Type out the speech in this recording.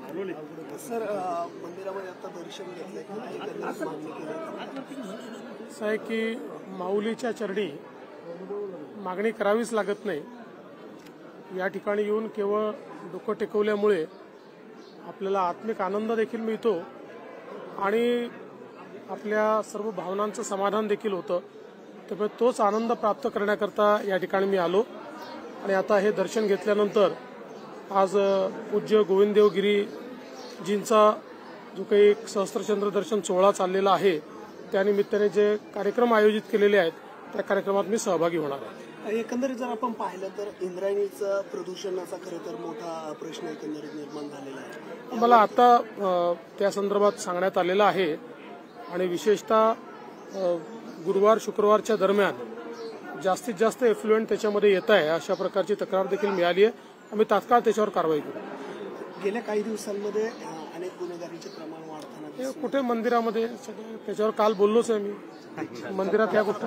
Sir मंदिरामध्ये आता दर्शन असं आहे की माऊलीच्या चरणी मागणी करावीच लागत नाही। या ठिकाणी येऊन केवळ डोकं टेकवल्यामुळे आपल्याला आत्मिक आनंद देखील मिळतो आणि आपल्या सर्व भावनांचं समाधान देखील होतं। त्यामुळे तोच आनंद प्राप्त करण्याकरता या ठिकाणी मी आलो आणि आता हे दर्शन घेतल्यानंतर आज पूज्य गोविंददेव गिरीजींचा जो काही सहस्त्रचंद्र दर्शन सोहळा चाललेला आहे त्यानिमित्ताने जे कार्यक्रम आयोजित केलेले आहेत त्या कार्यक्रमात मी सहभागी होणार आहे। एकंदरीत जर आपण पाहिलं तर इंद्रायणीचं प्रदूषणाचा खरं तर मोठा प्रश्न एकंदरीत निर्माण झालेला आहे। मला आता त्या संदर्भात सांगण्यात आलेलं आहे आणि विशेषतः गुरुवार शुक्रवारच्या दरम्यान जास्तीत जास्त एफ्लुएंट त्याच्यामध्ये येत आहे अशा प्रकारची तक्रार देखील मिळाली आहे। आम्ही तात्काळ त्याच्यावर कारवाई करू। गेल्या काही दिवसांमध्ये अनेक गुन्हेगारीचे प्रमाण वाढताना कुठे मंदिरामध्ये त्याच्यावर काल बोललोच आहे मी मंदिरात या गोष्टी